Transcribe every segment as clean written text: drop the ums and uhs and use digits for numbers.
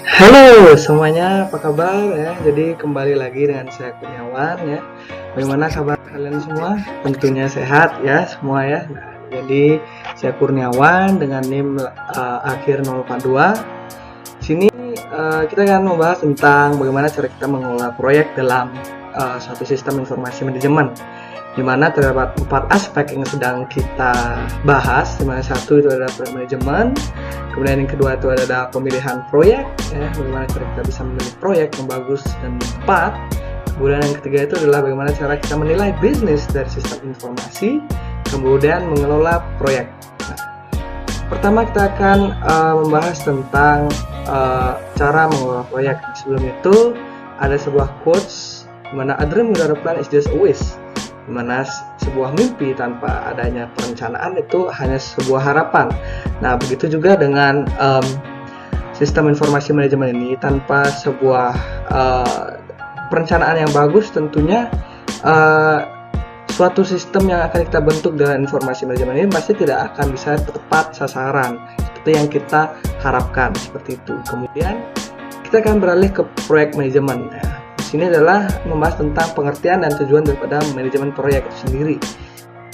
Halo semuanya, apa kabar ya? Jadi kembali lagi dengan saya Kurniawan ya. Bagaimana kabar kalian semua? Tentunya sehat ya semua ya. Nah, jadi saya Kurniawan dengan NIM akhir 042. Sini kita akan membahas tentang bagaimana cara kita mengelola proyek dalam suatu sistem informasi manajemen, di mana terdapat 4 aspek yang sedang kita bahas, di mana satu itu adalah proyek manajemen, kemudian yang kedua itu adalah pemilihan proyek, ya, bagaimana cara kita bisa memilih proyek yang bagus dan tepat, kemudian yang ketiga itu adalah bagaimana cara kita menilai bisnis dari sistem informasi, kemudian mengelola proyek. Nah, pertama kita akan membahas tentang cara mengelola proyek. Sebelum itu ada sebuah quotes, di mana a dream without a plan is just a wish, dimana sebuah mimpi tanpa adanya perencanaan itu hanya sebuah harapan. Nah, begitu juga dengan sistem informasi manajemen ini, tanpa sebuah perencanaan yang bagus, tentunya suatu sistem yang akan kita bentuk dengan informasi manajemen ini pasti tidak akan bisa tepat sasaran seperti yang kita harapkan, seperti itu. Kemudian kita akan beralih ke proyek manajemen. Ini adalah membahas tentang pengertian dan tujuan daripada manajemen proyek itu sendiri.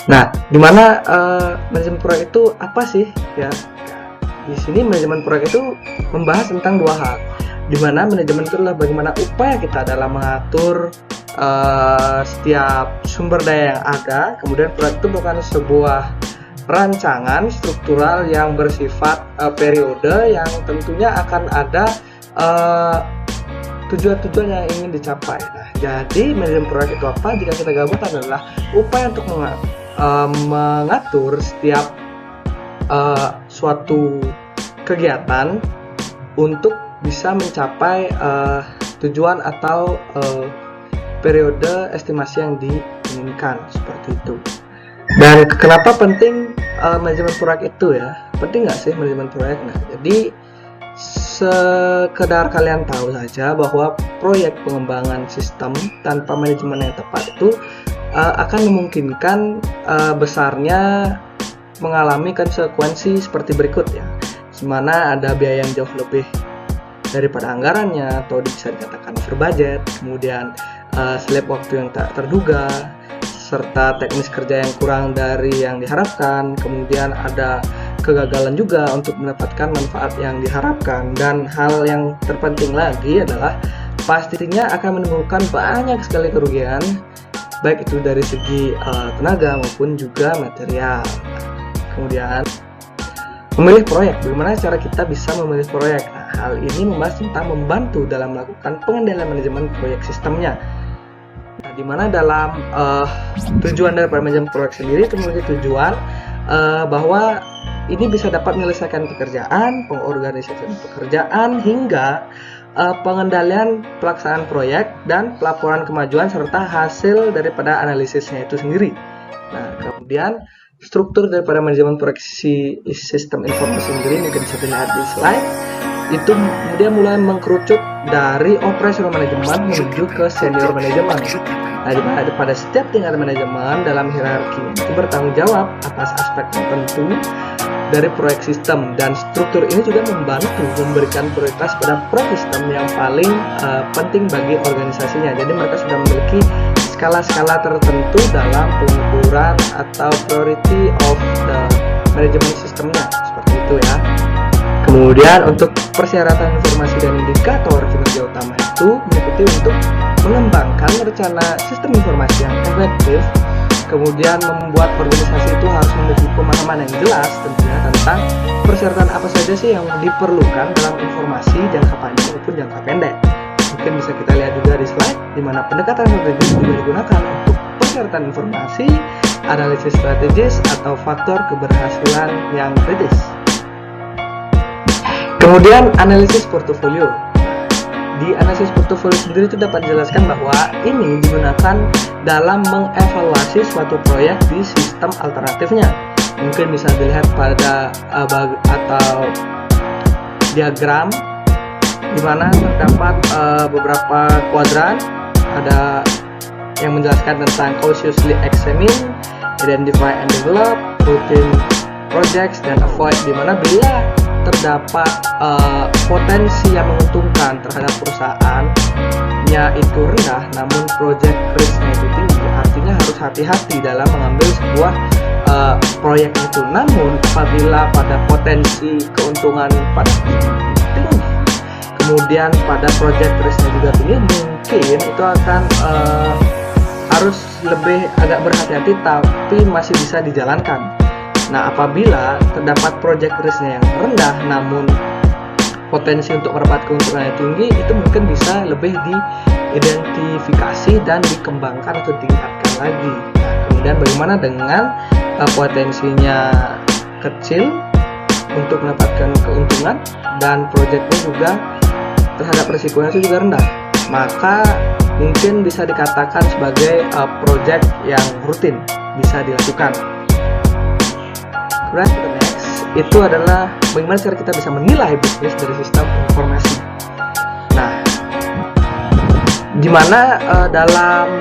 Nah, di mana manajemen proyek itu apa sih? Ya, di sini manajemen proyek itu membahas tentang dua hal. Di mana manajemen itu adalah bagaimana upaya kita dalam mengatur setiap sumber daya yang ada. Kemudian proyek itu bukan sebuah rancangan struktural yang bersifat periode yang tentunya akan ada tujuan-tujuan yang ingin dicapai. Nah, jadi manajemen proyek itu apa? Jika kita gabungkan adalah upaya untuk mengatur setiap suatu kegiatan untuk bisa mencapai tujuan atau periode estimasi yang diinginkan, seperti itu. Dan kenapa penting manajemen proyek itu ya? Penting nggak sih manajemen proyek? Nah, jadi sekedar kalian tahu saja bahwa proyek pengembangan sistem tanpa manajemen yang tepat itu akan memungkinkan besarnya mengalami konsekuensi seperti berikut ya, di mana ada biaya yang jauh lebih daripada anggarannya atau bisa dikatakan over budget, kemudian selip waktu yang tak terduga, serta teknis kerja yang kurang dari yang diharapkan, kemudian ada kegagalan juga untuk mendapatkan manfaat yang diharapkan, dan hal yang terpenting lagi adalah pastinya akan menimbulkan banyak sekali kerugian, baik itu dari segi tenaga maupun juga material. Kemudian memilih proyek, bagaimana cara kita bisa memilih proyek? Nah, hal ini membahas tentang membantu dalam melakukan pengendalian manajemen proyek sistemnya. Nah, dimana dalam tujuan dari manajemen proyek sendiri itu memiliki tujuan bahwa ini bisa dapat menyelesaikan pekerjaan, pengorganisasian pekerjaan, hingga pengendalian pelaksanaan proyek dan pelaporan kemajuan serta hasil daripada analisisnya itu sendiri. Nah, kemudian struktur daripada manajemen proyek sistem informasi sendiri mungkin bisa dilihat di slide. Itu kemudian mulai mengkerucut dari operasional manajemen menuju ke senior manajemen. Nah, pada setiap tingkat manajemen dalam hierarki itu bertanggung jawab atas aspek tertentu dari proyek sistem, dan struktur ini juga membantu memberikan prioritas pada proyek sistem yang paling penting bagi organisasinya. Jadi mereka sudah memiliki skala-skala tertentu dalam pengukuran atau priority of the management sistemnya, seperti itu ya. Kemudian untuk persyaratan informasi dan indikator kinerja utama itu meliputi untuk mengembangkan rencana sistem informasi yang efektif, kemudian membuat organisasi itu harus memiliki pemahaman yang jelas tentunya tentang persyaratan apa saja sih yang diperlukan dalam informasi jangka panjang maupun jangka pendek. Mungkin bisa kita lihat juga di slide, di mana pendekatan strategis juga digunakan untuk persyaratan informasi, analisis strategis, atau faktor keberhasilan yang kritis. Kemudian analisis portofolio. Di analisis portofolio sendiri itu dapat dijelaskan bahwa ini digunakan dalam mengevaluasi suatu proyek di sistem alternatifnya. Mungkin bisa dilihat pada atau diagram, di mana terdapat beberapa kuadran, ada yang menjelaskan tentang cautiously examine, identify and develop, routine projects, dan avoid, di mana bila terdapat potensi yang menguntungkan terhadap perusahaannya itu rendah, namun project risk-nya itu tinggi, artinya harus hati-hati dalam mengambil sebuah proyek itu. Namun apabila pada potensi keuntungan pada tinggi, kemudian pada project risk-nya juga tinggi, mungkin itu akan harus lebih agak berhati-hati, tapi masih bisa dijalankan. Nah, apabila terdapat project risk-nya yang rendah namun potensi untuk mendapat keuntungannya tinggi, itu mungkin bisa lebih diidentifikasi dan dikembangkan atau ditingkatkan lagi. Nah, kemudian bagaimana dengan potensinya kecil untuk mendapatkan keuntungan dan proyeknya juga terhadap risikonya itu juga rendah, maka mungkin bisa dikatakan sebagai project yang rutin bisa dilakukan. Kemudian next itu adalah bagaimana cara kita bisa menilai bisnis dari sistem informasi. Nah, dimana dalam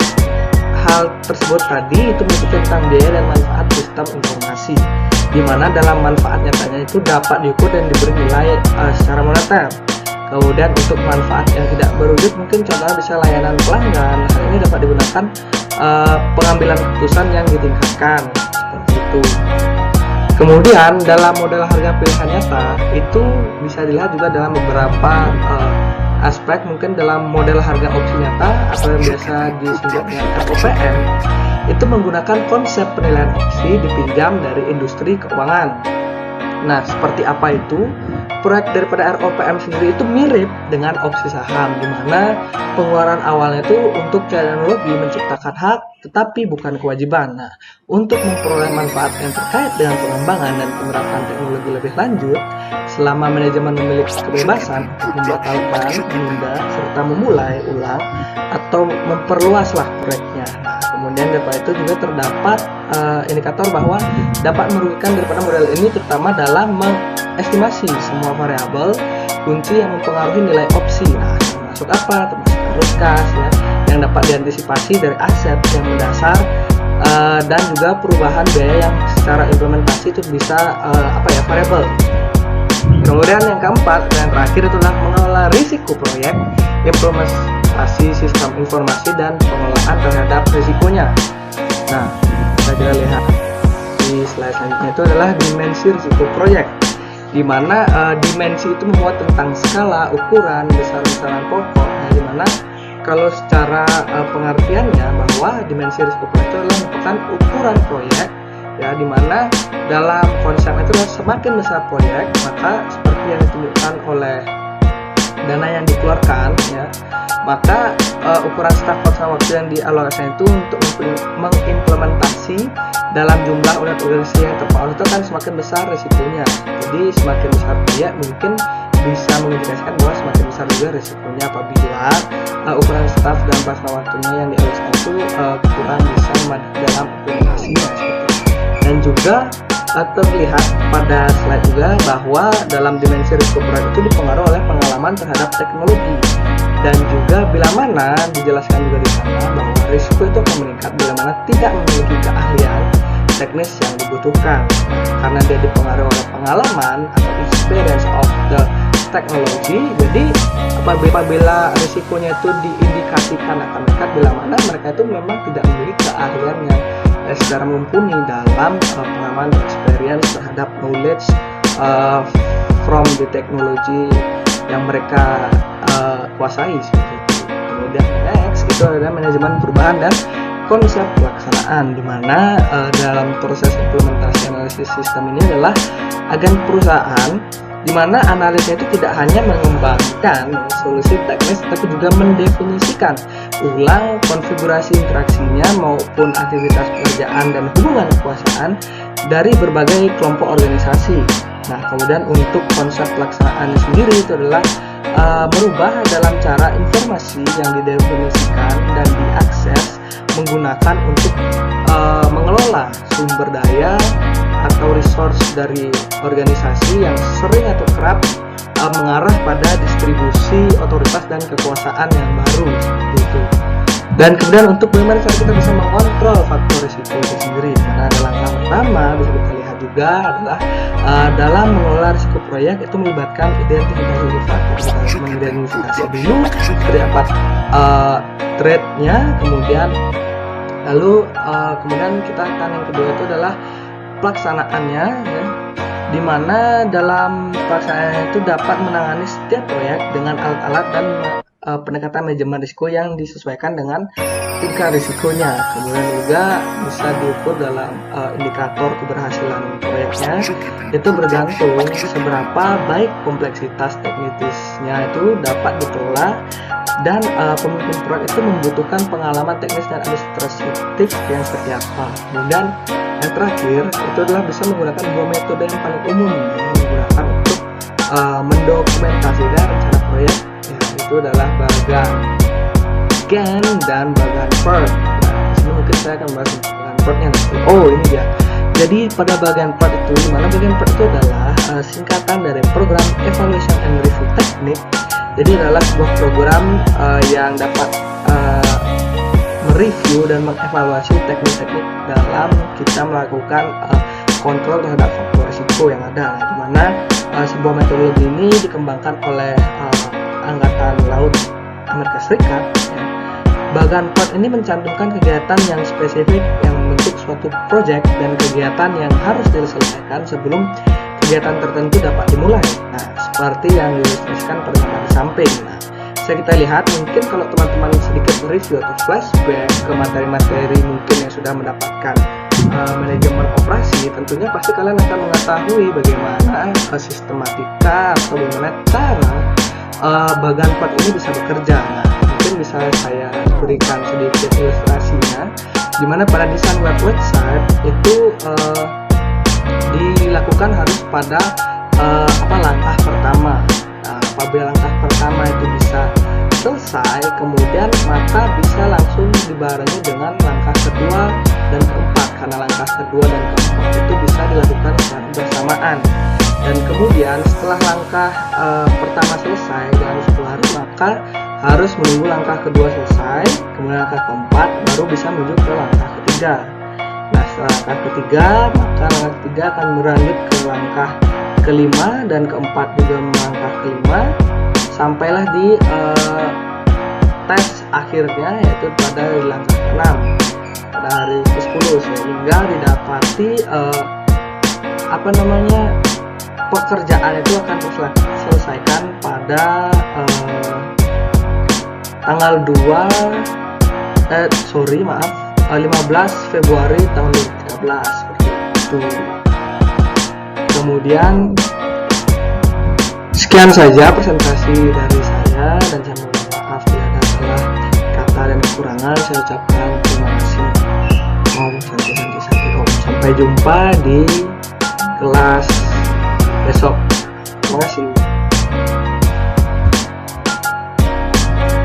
hal tersebut tadi itu menunjukkan tentang biaya dan manfaat sistem informasi, dimana dalam manfaat nyatanya itu dapat diukur dan diberi nilai secara moneter. Kemudian untuk manfaat yang tidak berwujud mungkin contohnya bisa layanan pelanggan. Hal ini dapat digunakan pengambilan keputusan yang ditingkatkan seperti itu. Kemudian dalam model harga pilihan nyata itu bisa dilihat juga dalam beberapa aspek. Mungkin dalam model harga opsi nyata atau yang biasa disingkat dengan ROPM itu menggunakan konsep penilaian opsi dipinjam dari industri keuangan. Nah, seperti apa itu? Proyek daripada ROPM sendiri itu mirip dengan opsi saham, di mana pengeluaran awalnya itu untuk teknologi menciptakan hak, tetapi bukan kewajiban. Nah, untuk memperoleh manfaat yang terkait dengan pengembangan dan penerapan teknologi lebih lanjut, selama manajemen memiliki kebebasan untuk membatalkan, menunda, serta memulai ulang atau memperluaslah proyeknya. Nah, kemudian daripada itu juga terdapat indikator bahwa dapat merugikan daripada model ini, terutama dalam mengestimasi semua variabel kunci yang mempengaruhi nilai opsi. Nah, termasuk apa? Termasuk arus kas ya, yang dapat diantisipasi dari aset yang mendasar dan juga perubahan biaya yang secara implementasi itu bisa variabel. Kemudian yang keempat dan yang terakhir itulah mengelola risiko proyek, implementasi sistem informasi dan pengelolaan terhadap risikonya. Nah, kita lihat di slide selanjutnya itu adalah dimensi risiko proyek, di mana dimensi itu memuat tentang skala, ukuran, besar-besaran pokok. Nah, di mana kalau secara pengertiannya bahwa dimensi risiko proyek itu adalah merupakan ukuran proyek, ya, di mana dalam konsep itu semakin besar proyek, maka seperti yang ditunjukkan oleh dana yang dikeluarkan, ya, maka ukuran staf waktu yang dialokasikan itu untuk mengimplementasi dalam jumlah unit organisasi yang terpaut itu kan semakin besar risikonya. Jadi semakin besar proyek mungkin bisa mengindikasikan bahwa semakin besar juga risikonya apabila ukuran staf dan masa waktunya yang dialokasikan itu kurang bisa dalam implementasinya. Dan juga terlihat pada slide juga bahwa dalam dimensi risiko proyek itu dipengaruhi oleh pengalaman terhadap teknologi, dan juga bila mana dijelaskan juga di sana bahwa risiko itu akan meningkat bila mana tidak memiliki keahlian teknis yang dibutuhkan. Karena dia dipengaruhi oleh pengalaman atau experience of the technology, jadi apabila risikonya itu diindikasikan akan meningkat bila mana mereka itu memang tidak memiliki keahlian yang secara mumpuni dalam pengalaman experience terhadap knowledge from the technology yang mereka kuasai seperti itu. Kemudian next itu adalah manajemen perubahan dan konsep pelaksanaan, di mana dalam proses implementasi analisis sistem ini adalah agen perusahaan, di mana analisnya itu tidak hanya mengembangkan solusi teknis tapi juga mendefinisikan ulang konfigurasi interaksinya maupun aktivitas pekerjaan dan hubungan kekuasaan dari berbagai kelompok organisasi. Nah, kemudian untuk konsep pelaksanaan sendiri itu adalah merubah dalam cara informasi yang didefinisikan dan diakses menggunakan untuk mengelola sumber daya atau resource dari organisasi yang sering atau kerap mengarah pada distribusi otoritas dan kekuasaan yang baru seperti itu. Dan kemudian untuk bagaimana cara kita bisa mengontrol faktor risiko itu sendiri. Karena dalam langkah pertama bisa kita lihat juga juga adalah dalam mengelola risiko proyek itu melibatkan identifikasi faktor. Kita mengidentifikasi dulu seperti apa trade-nya, kemudian kita akan yang kedua itu adalah pelaksanaannya, ya, di mana dalam pelaksanaan itu dapat menangani setiap proyek dengan alat-alat dan pendekatan manajemen risiko yang disesuaikan dengan tingkat risikonya. Kemudian juga bisa diukur dalam indikator keberhasilan proyeknya, itu bergantung seberapa baik kompleksitas teknisnya itu dapat dikelola, dan pemimpin proyek itu membutuhkan pengalaman teknis dan administratif yang seperti apa. Kemudian yang terakhir itu adalah bisa menggunakan dua metode yang paling umum yang digunakan untuk mendokumentasikan rencana proyek, yaitu adalah bagan Gantt dan bagan PERT. Nah, disini mungkin saya akan bahas bagan PERT-nya nanti. Oh, ini dia. Jadi pada bagian PERT itu, dimana bagian PERT itu adalah singkatan dari Program Evaluation and Review Technique. Jadi adalah sebuah program yang dapat mereview dan mengevaluasi teknik-teknik dalam kita melakukan kontrol terhadap faktor risiko yang ada, di mana sebuah metodologi ini dikembangkan oleh Angkatan Laut Amerika Serikat. Ya. Bagan PERT ini mencantumkan kegiatan yang spesifik yang membentuk suatu proyek dan kegiatan yang harus diselesaikan sebelum kegiatan tertentu dapat dimulai. Nah, seperti yang diilustrasikan pada gambar di samping. Nah, bisa kita lihat, mungkin kalau teman-teman sedikit review atau flashback ke materi-materi mungkin yang sudah mendapatkan manajemen operasi, tentunya pasti kalian akan mengetahui bagaimana sistematika atau bagaimana cara bagan PERT ini bisa bekerja. Nah, mungkin bisa saya berikan sedikit ilustrasinya, di mana pada desain website itu dilakukan harus pada langkah pertama. Nah, apabila langkah pertama itu bisa selesai, kemudian maka bisa langsung dibarengi dengan langkah kedua dan keempat, karena langkah kedua dan keempat itu bisa dilakukan secara bersamaan. Dan kemudian setelah langkah pertama selesai dalam 10 hari, maka harus menunggu langkah kedua selesai, kemudian langkah keempat, baru bisa menuju ke langkah ketiga. Nah, setelah langkah ketiga, maka langkah ketiga akan berlanjut ke langkah kelima dan keempat juga langkah kelima, sampailah di tes akhirnya, yaitu pada langkah ke-6 pada hari ke-10, sehingga didapati pekerjaan itu akan diselesaikan pada tanggal 15 Februari tahun 2013 seperti itu. Kemudian sekian saja presentasi dari saya, dan saya mohon maaf bila ada salah kata dan kekurangan. Saya ucapkan terima kasih. Om Santi Om. Sampai jumpa di kelas besok. Terima kasih.